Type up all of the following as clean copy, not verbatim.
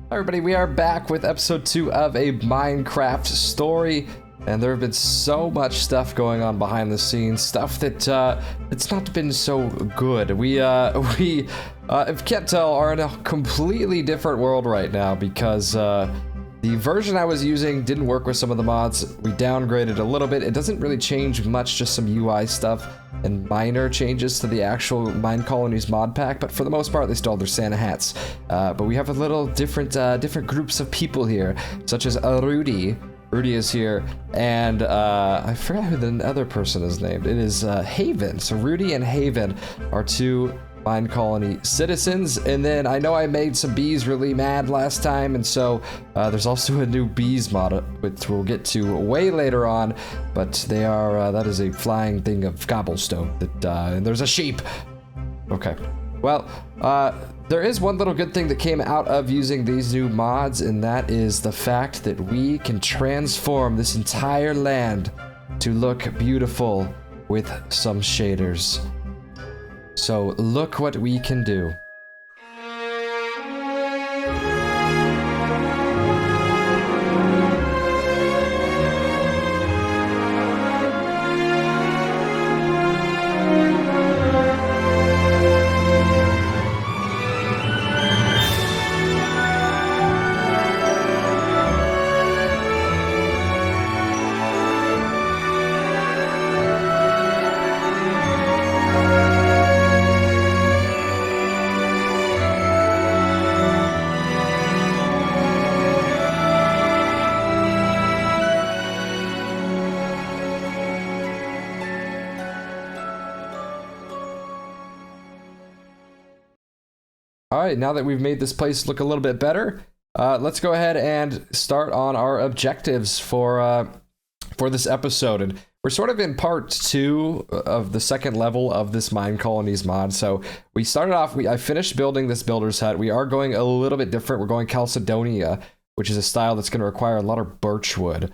Hi everybody, we are back with episode 2 of a Minecraft story, and there have been so much stuff going on behind the scenes, stuff that it's not been so good. We if you can't tell, are in a completely different world right now because the version I was using didn't work with some of the mods. We downgraded a little bit. It doesn't really change much, just some UI stuff and minor changes to the actual Minecolonies mod pack, but for the most part they still have their Santa hats. But we have a little different groups of people here, such as Rudy. Rudy is here, and I forgot who the other person is named. It is Haven. So Rudy and Haven are two Minecolony citizens, and then I know I made some bees really mad last time, and so there's also a new bees mod, which we'll get to way later on, but they are, that is a flying thing of cobblestone, that, and there's a sheep. Okay, well, there is one little good thing that came out of using these new mods, and that is the fact that we can transform this entire land to look beautiful with some shaders. So look what we can do. Alright, now that we've made this place look a little bit better, let's go ahead and start on our objectives for this episode. And we're sort of in part 2 of the second level of this Minecolonies mod. So we started off, I finished building this builder's hut. We are going a little bit different. We're going Chalcedonia, which is a style that's going to require a lot of birch wood.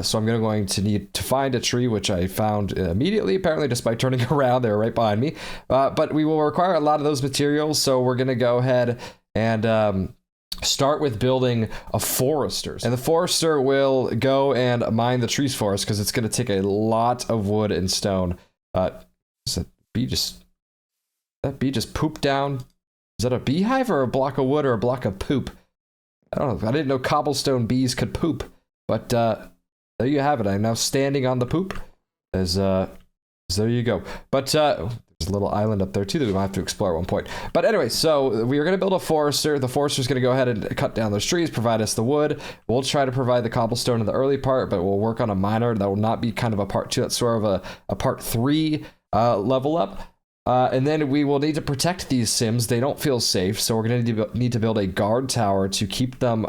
So I'm going to need to find a tree, which I found immediately, apparently, just by turning around. They were right behind me. But we will require a lot of those materials, so we're going to go ahead and start with building a forester. And the forester will go and mine the trees for us, because it's going to take a lot of wood and stone. Is that bee just pooped down? Is that a beehive or a block of wood or a block of poop? I don't know. I didn't know cobblestone bees could poop, but there you have it. I'm now standing on the poop. As there you go. But there's a little island up there too that we might have to explore at one point. But anyway, so we are going to build a forester. The forester's going to go ahead and cut down those trees, provide us the wood. We'll try to provide the cobblestone in the early part, but we'll work on a miner. That will not be kind of a part 2. That's sort of a part 3 level up. And then we will need to protect these sims. They don't feel safe, so we're going to need to build a guard tower to keep them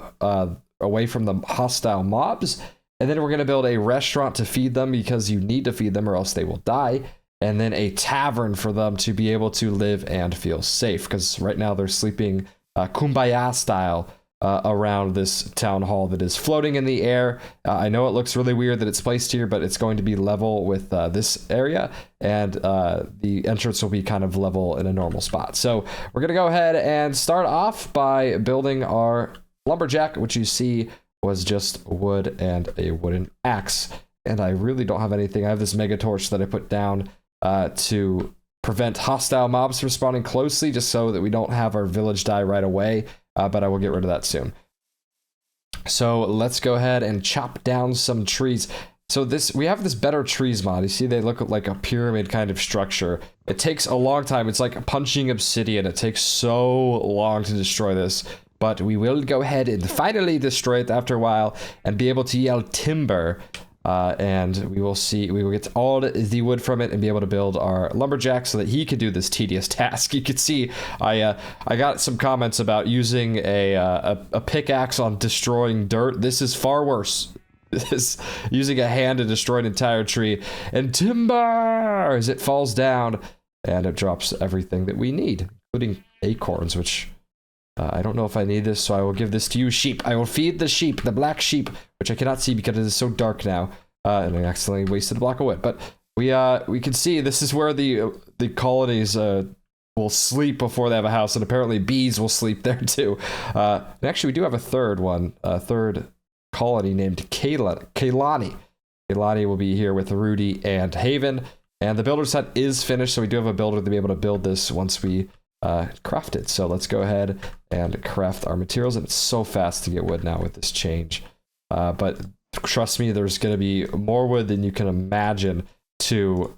away from the hostile mobs. And then we're going to build a restaurant to feed them, because you need to feed them or else they will die. And then a tavern for them to be able to live and feel safe, because right now they're sleeping kumbaya style around this town hall that is floating in the air. I know it looks really weird that it's placed here, but it's going to be level with this area, and the entrance will be kind of level in a normal spot. So we're going to go ahead and start off by building our lumberjack, which you see was just wood and a wooden axe. And I really don't have anything. I have this mega torch that I put down to prevent hostile mobs from spawning closely, just so that we don't have our village die right away, but I will get rid of that soon. So let's go ahead and chop down some trees. So we have this better trees mod. You see they look like a pyramid kind of structure. It takes a long time. It's like punching obsidian. It takes so long to destroy this. But we will go ahead and finally destroy it after a while and be able to yell timber. And we will get all the wood from it and be able to build our lumberjack so that he can do this tedious task. You can see I got some comments about using a pickaxe on destroying dirt. This is far worse. This is using a hand to destroy an entire tree. And timber, as it falls down and it drops everything that we need, including acorns, which I don't know if I need this, so I will give this to you, sheep. I will feed the sheep, the black sheep, which I cannot see because it is so dark now, and I accidentally wasted a block of wood. But we can see this is where the colonies will sleep before they have a house, and apparently bees will sleep there too. And actually, we do have a third one, a third colony named Kaylani. Kaylani will be here with Rudy and Haven, and the builder set is finished, so we do have a builder to be able to build this once we craft it. So let's go ahead and craft our materials, and it's so fast to get wood now with this change. But trust me, there's going to be more wood than you can imagine to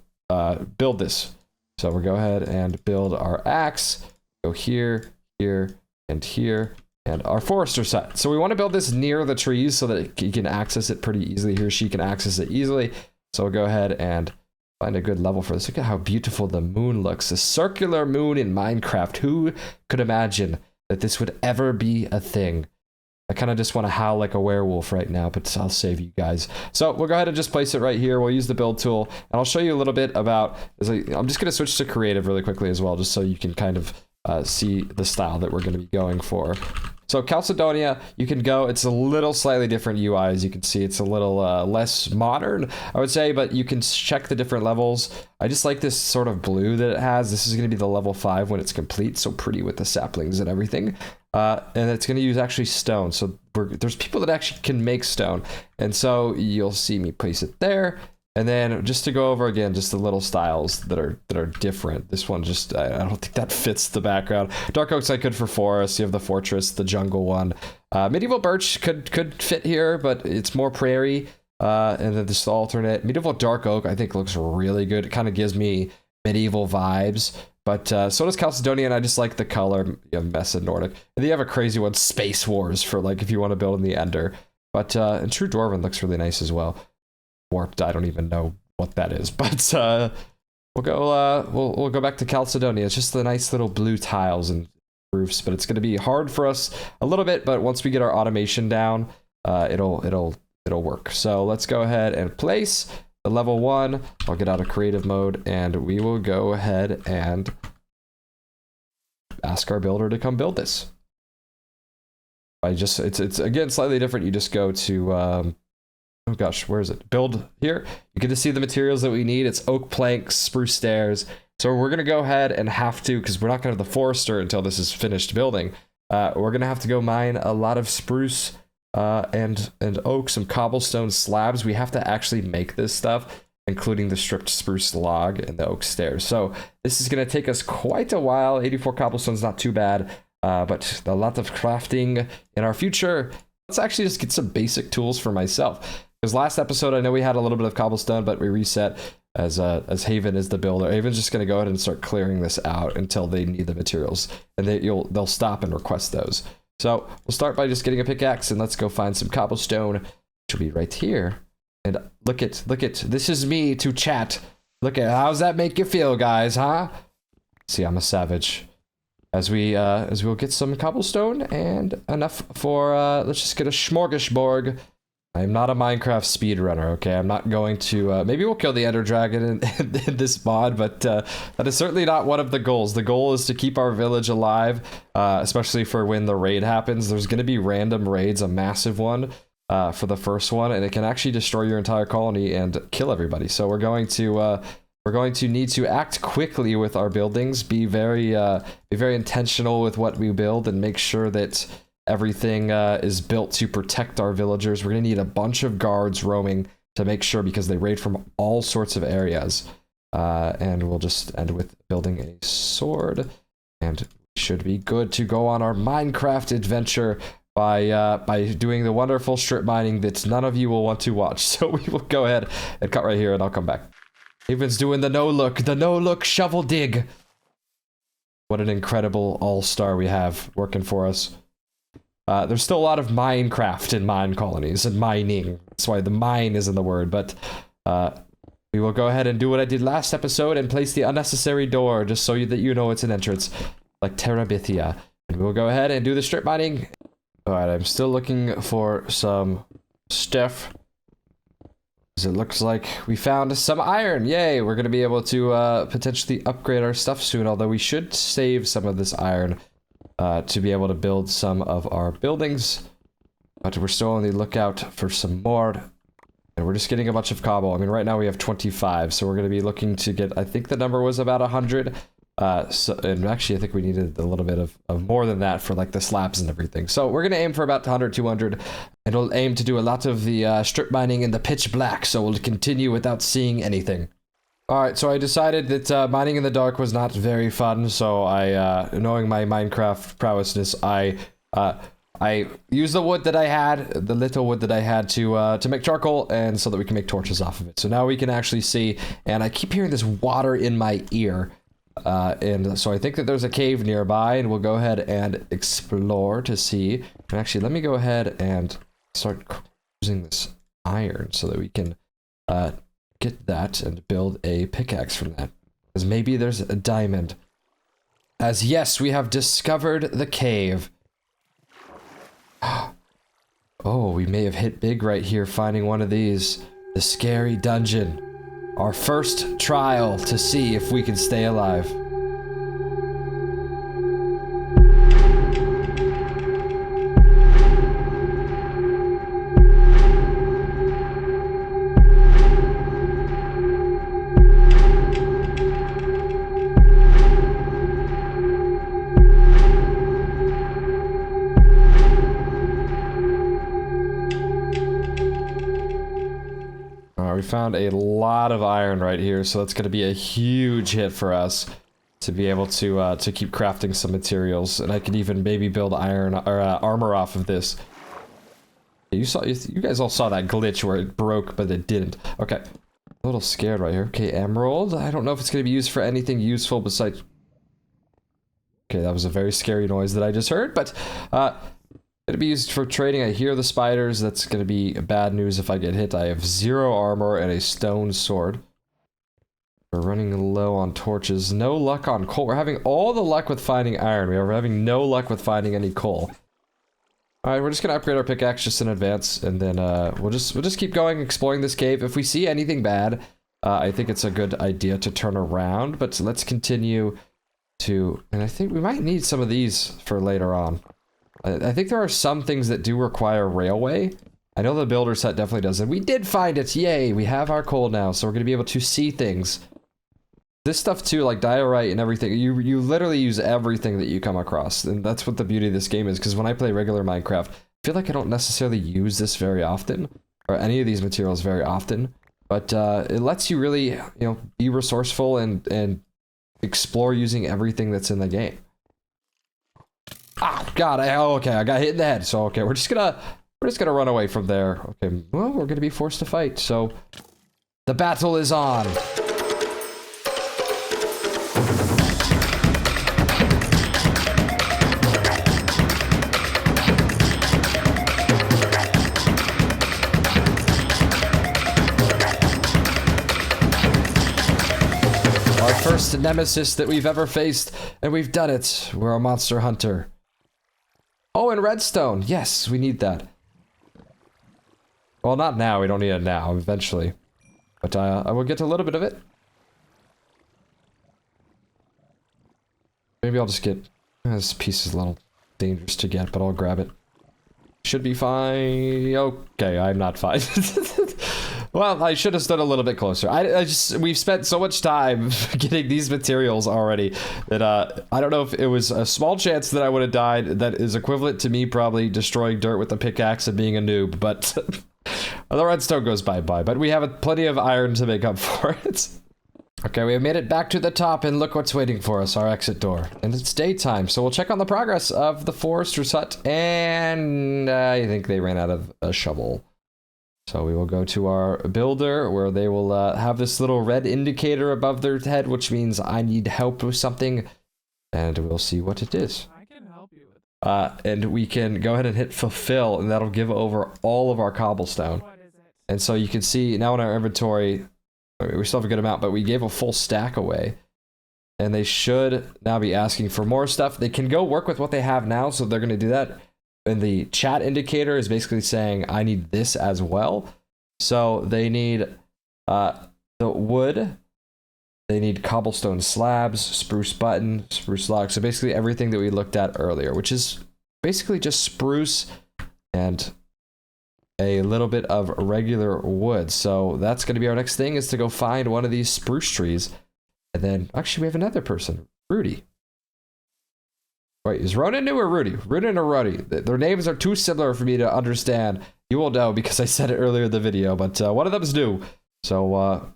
build this. So we'll go ahead and build our axe. Go here, here, and here, and our forester set. So we want to build this near the trees so that he can access it pretty easily. He or she can access it easily. So we'll go ahead and find a good level for this. Look at how beautiful the moon looks. A circular moon in Minecraft. Who could imagine that this would ever be a thing? I kind of just want to howl like a werewolf right now, but I'll save you guys. So we'll go ahead and just place it right here. We'll use the build tool, and I'll show you a little bit about, I'm just going to switch to creative really quickly as well, just so you can kind of see the style that we're going to be going for. So Chalcedonia, you can go, it's a little slightly different UI, as you can see. It's a little less modern, I would say, but you can check the different levels. I just like this sort of blue that it has. This is going to be the level 5 when it's complete, so pretty with the saplings and everything. And it's going to use actually stone. So there's people that actually can make stone. And so you'll see me place it there. And then just to go over again, just the little styles that are different. This one just, I don't think that fits the background. Dark oak's like good for forest. You have the fortress, the jungle one. Medieval birch could fit here, but it's more prairie. And then this alternate. Medieval dark oak, I think looks really good. It kind of gives me medieval vibes. But so does Chalcedonia, and I just like the color. You have Mesa Nordic. And then you have a crazy one, Space Wars, for like if you want to build in the Ender. But and True Dwarven looks really nice as well. Warped, I don't even know what that is. But we'll go back to Chalcedonia. It's just the nice little blue tiles and roofs, but it's going to be hard for us a little bit. But once we get our automation down, it'll work. So let's go ahead and place the level 1. I'll get out of creative mode, and we will go ahead and ask our builder to come build this. It's again slightly different. You just go to oh gosh, where is it? Build here. You get to see the materials that we need. It's oak planks, spruce stairs. So we're gonna go ahead and have to, because we're not gonna have the forester until this is finished building. We're gonna have to go mine a lot of spruce and oak, some cobblestone slabs. We have to actually make this stuff, including the stripped spruce log and the oak stairs. So this is gonna take us quite a while. 84 cobblestone is not too bad, but a lot of crafting in our future. Let's actually just get some basic tools for myself. Because last episode, I know we had a little bit of cobblestone, but we reset as Haven is the builder. Haven's just going to go ahead and start clearing this out until they need the materials, and they'll stop and request those. So we'll start by just getting a pickaxe, and let's go find some cobblestone, which will be right here. And look at, this is me to chat. Look at, how's that make you feel, guys, huh? See, I'm a savage. As we'll get some cobblestone and enough for, let's just get a smorgasbord. I'm not a Minecraft speedrunner, okay? I'm not going to, maybe we'll kill the Ender Dragon in this mod, but that is certainly not one of the goals. The goal is to keep our village alive, especially for when the raid happens. There's going to be random raids, a massive one for the first one, and it can actually destroy your entire colony and kill everybody. So we're going to need to act quickly with our buildings, be very intentional with what we build, and make sure that everything is built to protect our villagers. We're going to need a bunch of guards roaming to make sure, because they raid from all sorts of areas. And we'll just end with building a sword, and we should be good to go on our Minecraft adventure by doing the wonderful strip mining that none of you will want to watch. So we will go ahead and cut right here, and I'll come back. Haven's doing the no-look shovel dig. What an incredible all-star we have working for us. There's still a lot of Minecraft in Minecolonies and mining. That's why the mine is in the word, but we will go ahead and do what I did last episode and place the unnecessary door just so that you know it's an entrance, like Terabithia. And we'll go ahead and do the strip mining. Alright, I'm still looking for some stuff. It looks like we found some iron. Yay, we're going to be able to potentially upgrade our stuff soon, although we should save some of this iron to be able to build some of our buildings. But we're still on the lookout for some more. And we're just getting a bunch of cobble. I mean, right now we have 25, so we're going to be looking to get, I think the number was about 100. And actually, I think we needed a little bit of more than that for like the slabs and everything. So we're gonna aim for about 100, 200, and we'll aim to do a lot of the strip mining in the pitch black. So we'll continue without seeing anything. All right, so I decided that mining in the dark was not very fun. So knowing my Minecraft prowessness, I used the wood that I had, the little wood that I had to make charcoal, and so that we can make torches off of it. So now we can actually see, and I keep hearing this water in my ear. And so I think that there's a cave nearby, and we'll go ahead and explore to see. And actually, let me go ahead and start using this iron so that we can get that and build a pickaxe from that. Because maybe there's a diamond. As yes, we have discovered the cave. Oh, we may have hit big right here finding one of these. The scary dungeon. Our first trial to see if we can stay alive. We found a lot of iron right here, so that's going to be a huge hit for us to be able to keep crafting some materials, and I could even maybe build iron or armor off of this. You guys all saw that glitch where it broke, but it didn't. Okay, a little scared right here. Okay, emerald. I don't know if it's going to be used for anything useful besides. Okay, that was a very scary noise that I just heard, but it'll be used for trading. I hear the spiders. That's going to be bad news if I get hit. I have 0 armor and a stone sword. We're running low on torches. No luck on coal. We're having all the luck with finding iron. We're having no luck with finding any coal. Alright, we're just going to upgrade our pickaxe just in advance, and then we'll just keep going, exploring this cave. If we see anything bad, I think it's a good idea to turn around, but let's continue to... And I think we might need some of these for later on. I think there are some things that do require railway. I know the builder set definitely does, and we did find it! Yay! We have our coal now, so we're going to be able to see things. This stuff too, like diorite and everything, you literally use everything that you come across, and that's what the beauty of this game is, because when I play regular Minecraft, I feel like I don't necessarily use this very often, or any of these materials very often, but it lets you really, you know, be resourceful and explore using everything that's in the game. Oh god, okay, I got hit in the head, so okay, we're just gonna run away from there. Okay, well, we're gonna be forced to fight, so the battle is on. Our first nemesis that we've ever faced, and we've done it. We're a monster hunter. Oh, and redstone. Yes, we need that. Well, not now. We don't need it now. Eventually. But I will get a little bit of it. Maybe I'll just get... This piece is a little dangerous to get, but I'll grab it. Should be fine. Okay, I'm not fine. Well, I should have stood a little bit closer. We've spent so much time getting these materials already that I don't know if it was a small chance that I would have died. That is equivalent to me probably destroying dirt with a pickaxe and being a noob, but the redstone goes bye-bye. But we have plenty of iron to make up for it. Okay, we have made it back to the top, and look what's waiting for us, our exit door. And it's daytime, so we'll check on the progress of the forester's hut, and I think they ran out of a shovel. So we will go to our builder, where they will have this little red indicator above their head, which means I need help with something, and we'll see what it is. I can help you with and we can go ahead and hit fulfill, and that'll give over all of our cobblestone. What is it? And so you can see now in our inventory, we still have a good amount, but we gave a full stack away. And they should now be asking for more stuff. They can go work with what they have now, so they're going to do that. And the chat indicator is basically saying, I need this as well. So they need the wood. They need cobblestone slabs, spruce button, spruce log. So basically everything that we looked at earlier, which is basically just spruce and a little bit of regular wood. So that's going to be our next thing, is to go find one of these spruce trees. And then, actually, we have another person. Rudy. Wait, is Ronan new or Rudy? Ronan or Rudy? Their names are too similar for me to understand. You will know because I said it earlier in the video, but one of them is new. So, I'm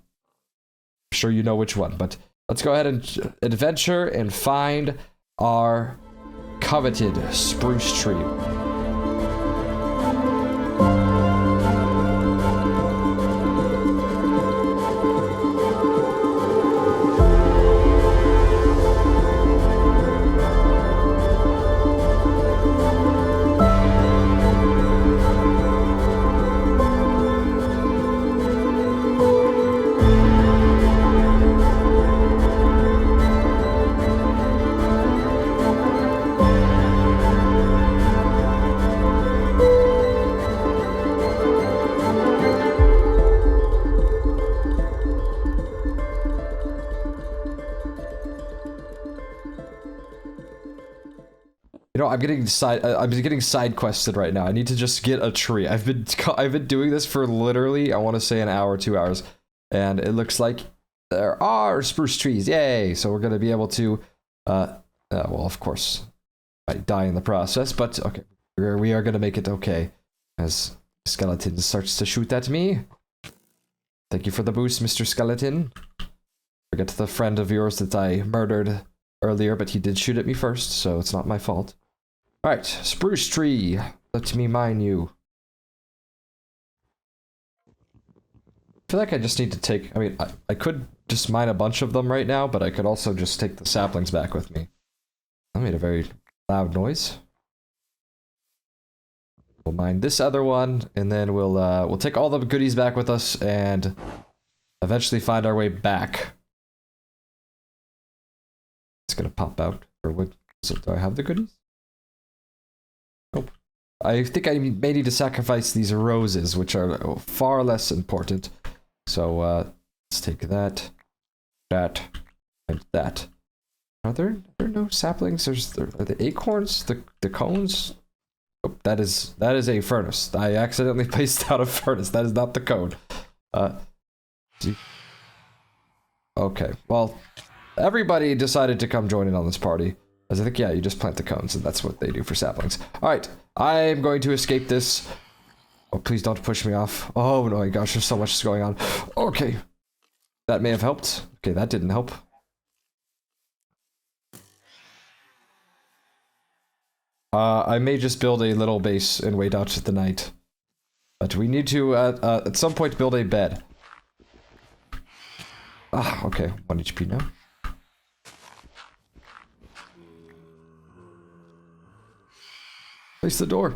sure you know which one. But let's go ahead and adventure and find our coveted spruce tree. I'm getting side quested right now. I need to just get a tree. I've been doing this for literally, I want to say, an hour, 2 hours, and it looks like there are spruce trees. Yay! So we're gonna be able to, well, of course, I die in the process, but okay, we are gonna make it okay. As Skeleton starts to shoot at me. Thank you for the boost, Mr. Skeleton. Forget the friend of yours that I murdered earlier, but he did shoot at me first, so it's not my fault. Alright, spruce tree, let me mine you. I feel like I just need to take, I mean, I could just mine a bunch of them right now, but I could also just take the saplings back with me. That made a very loud noise. We'll mine this other one, and then we'll take all the goodies back with us, and eventually find our way back. It's gonna pop out, or what? So do I have the goodies? Nope. I think I may need to sacrifice these roses, which are far less important. So, let's take that, and that. Are there no saplings? Are the acorns? The cones? Oh, that is a furnace. I accidentally placed out a furnace. That is not the cone. Okay, well, everybody decided to come join in on this party. As I think, yeah, you just plant the cones, and that's what they do for saplings. Alright, I'm going to escape this. Oh, please don't push me off. Oh no, my gosh, there's so much going on. Okay. That may have helped. Okay, that didn't help. I may just build a little base and wait out the night. But we need to, at some point, build a bed. Ah, okay, 1 HP now. Place the door.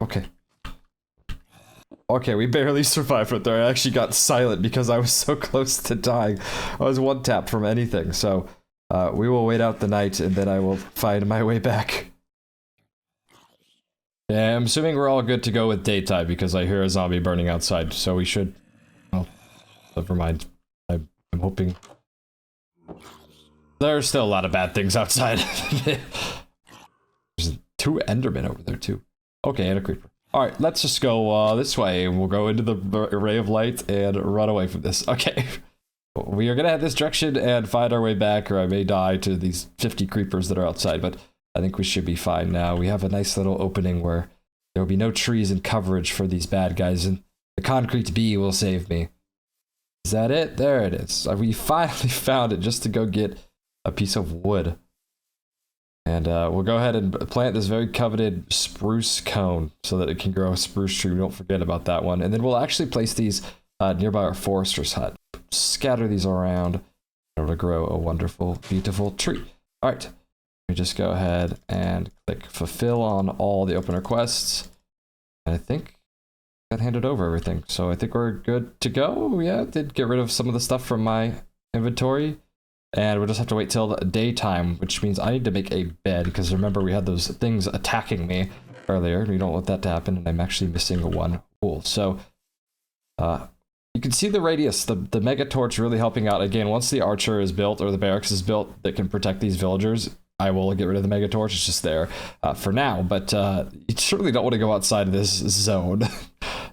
Okay. Okay, we barely survived right there. I actually got silent because I was so close to dying. I was one tap from anything, so we will wait out the night and then I will find my way back. Yeah, I'm assuming we're all good to go with daytime because I hear a zombie burning outside, so we should... Well, never mind. I'm hoping... There's still a lot of bad things outside. There's 2 Endermen over there, too. Okay, and a creeper. Alright, let's just go this way, and we'll go into the ray of light and run away from this. Okay. We are gonna head this direction and find our way back, or I may die to these 50 creepers that are outside, but I think we should be fine now. We have a nice little opening where there will be no trees and coverage for these bad guys, and the concrete bee will save me. Is that it? There it is. We finally found it just to go get a piece of wood. And we'll go ahead and plant this very coveted spruce cone so that it can grow a spruce tree. We don't forget about that one. And then we'll actually place these nearby our forester's hut. Scatter these around in order to grow a wonderful, beautiful tree. All right. We just go ahead and click fulfill on all the open requests. And I think that handed over everything. So I think we're good to go. Yeah, did get rid of some of the stuff from my inventory. And we'll just have to wait till daytime, which means I need to make a bed, because remember we had those things attacking me earlier. We don't want that to happen, and I'm actually missing one wool. So, you can see the radius, the mega torch really helping out. Again, once the archer is built, or the barracks is built that can protect these villagers, I will get rid of the mega torch. It's just there for now, but you certainly don't want to go outside of this zone.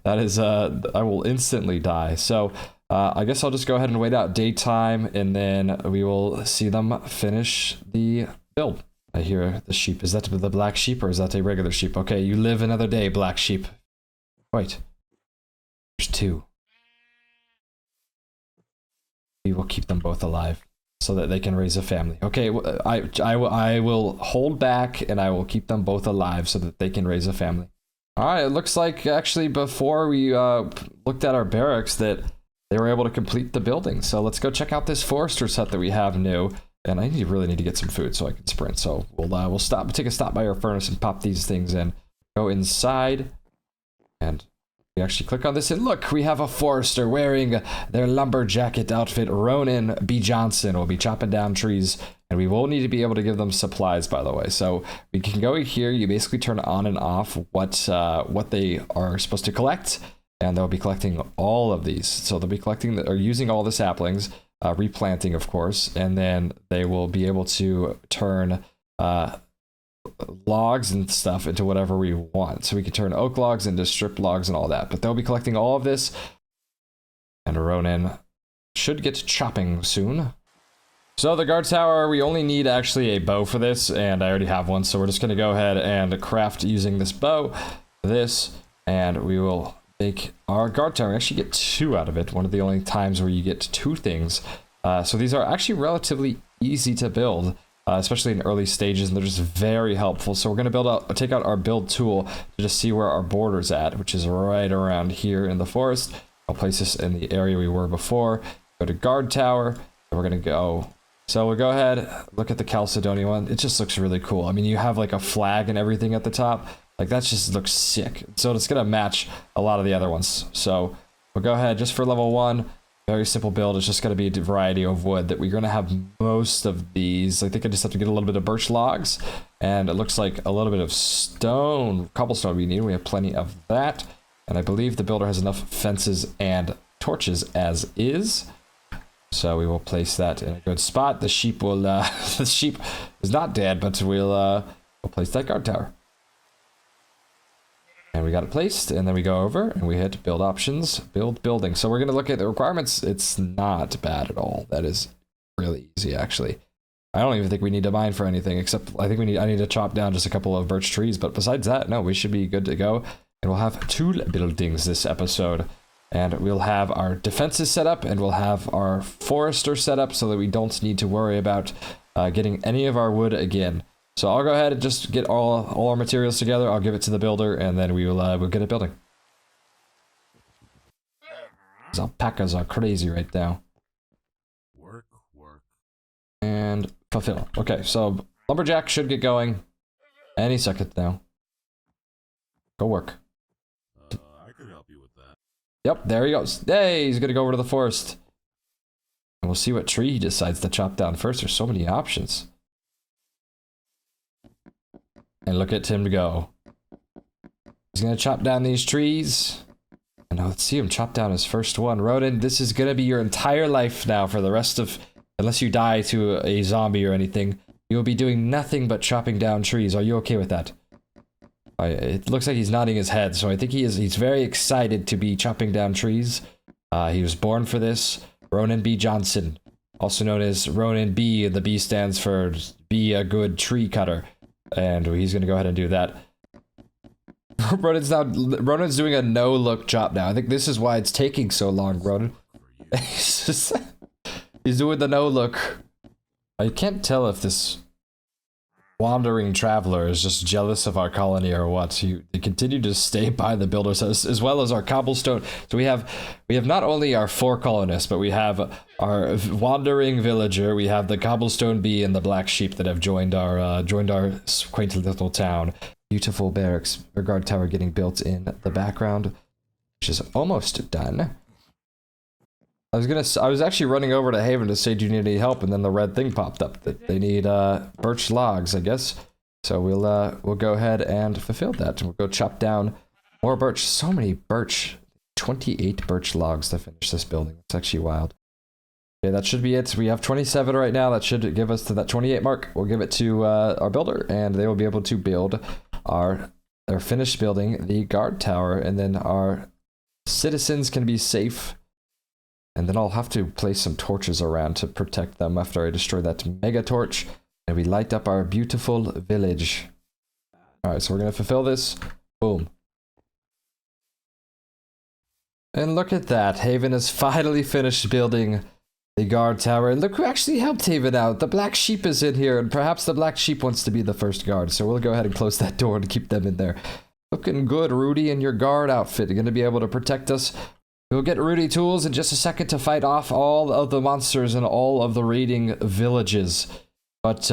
That is, I will instantly die. So, I guess I'll just go ahead and wait out daytime, and then we will see them finish the build. I hear the sheep. Is that the black sheep or is that a regular sheep? Okay, you live another day, black sheep. Wait. There's two. We will keep them both alive so that they can raise a family. Okay, I will hold back and I will keep them both alive so that they can raise a family. All right, it looks like actually before we looked at our barracks that they were able to complete the building. So let's go check out this forester's hut that we have new. And I really need to get some food so I can sprint. So we'll take a stop by our furnace and pop these things in. Go inside, and we actually click on this, and look, we have a forester wearing their lumberjacket outfit. Ronan B. Johnson will be chopping down trees, and we will need to be able to give them supplies, by the way. So we can go here. You basically turn on and off what they are supposed to collect, and they'll be collecting all of these. So they'll be collecting or using all the saplings. Replanting, of course, and then they will be able to turn logs and stuff into whatever we want. So we can turn oak logs into strip logs and all that, but they'll be collecting all of this, and Ronan should get chopping soon. So the guard tower, we only need actually a bow for this, and I already have one, so we're just going to go ahead and craft using this bow, and we will make our guard tower. Actually get 2 out of it. One of the only times where you get 2 things. So these are actually relatively easy to build, especially in early stages, and they're just very helpful. So we're going to take out our build tool to just see where our border's at, which is right around here in the forest. I'll place this in the area we were before. Go to guard tower, and we're going to go. So we'll go ahead, look at the Chalcedonian one. It just looks really cool. I mean, you have like a flag and everything at the top. Like, that just looks sick. So it's going to match a lot of the other ones. So we'll go ahead just for level 1. Very simple build. It's just going to be a variety of wood that we're going to have most of these. I think I just have to get a little bit of birch logs. And it looks like a little bit of stone, cobblestone we need. We have plenty of that. And I believe the builder has enough fences and torches as is. So we will place that in a good spot. The sheep will, the sheep is not dead, but we'll place that guard tower. And we got it placed, and then we go over and we hit build options, build building. So we're going to look at the requirements. It's not bad at all. That is really easy, actually. I don't even think we need to mine for anything, except I think I need to chop down just a couple of birch trees. But besides that, no, we should be good to go. And we'll have 2 buildings this episode. And we'll have our defenses set up, and we'll have our forester set up so that we don't need to worry about getting any of our wood again. So I'll go ahead and just get all our materials together. I'll give it to the builder, and then we'll get it building. These alpacas are crazy right now. Work. And fulfill. Okay, so lumberjack should get going any second now. Go work. I could help you with that. Yep, there he goes. Hey, he's gonna go over to the forest. And we'll see what tree he decides to chop down first. There's so many options. And look at Tim go. He's gonna chop down these trees. And now let's see him chop down his first one. Ronan, this is gonna be your entire life now for the rest of, unless you die to a zombie or anything, you'll be doing nothing but chopping down trees. Are you okay with that? It looks like he's nodding his head, so I think he's very excited to be chopping down trees. He was born for this. Ronan B. Johnson, also known as Ronan B. The B stands for be a good tree cutter. And he's going to go ahead and do that. Ronan's doing a no-look chop now. I think this is why it's taking so long, Ronan. He's doing the no-look. I can't tell if this wandering traveler is just jealous of our colony or what. They continue to stay by the builders as well as our cobblestone. So we have not only our 4 colonists, but we have our wandering villager. We have the cobblestone bee and the black sheep that have joined our quaint little town. Beautiful barracks or guard tower getting built in the background, which is almost done. I was actually running over to Haven to say, do you need any help? And then the red thing popped up that they need birch logs, I guess. So we'll go ahead and fulfill that. We'll go chop down more birch. So many birch. 28 birch logs to finish this building. It's actually wild. Okay, that should be it. We have 27 right now. That should give us to that 28 mark. We'll give it to our builder, and they will be able to build their finished building, the guard tower, and then our citizens can be safe And then I'll have to place some torches around to protect them after I destroy that mega torch. And we light up our beautiful village. Alright, so we're going to fulfill this. Boom. And look at that. Haven has finally finished building the guard tower. And look who actually helped Haven out. The black sheep is in here, and perhaps the black sheep wants to be the first guard. So we'll go ahead and close that door and keep them in there. Looking good, Rudy, in your guard outfit. You're going to be able to protect us. We'll get Rudy tools in just a second to fight off all of the monsters and all of the raiding villages. But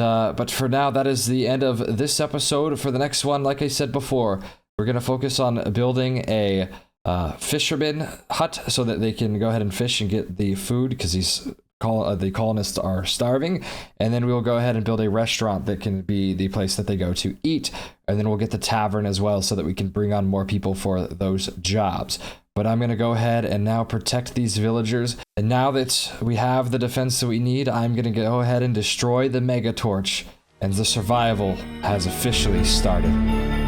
for now, that is the end of this episode. For the next one, like I said before, we're going to focus on building a fisherman hut so that they can go ahead and fish and get the food because the colonists are starving. And then we'll go ahead and build a restaurant that can be the place that they go to eat. And then we'll get the tavern as well so that we can bring on more people for those jobs. But I'm going to go ahead and now protect these villagers. And now that we have the defense that we need, I'm going to go ahead and destroy the mega torch. And the survival has officially started.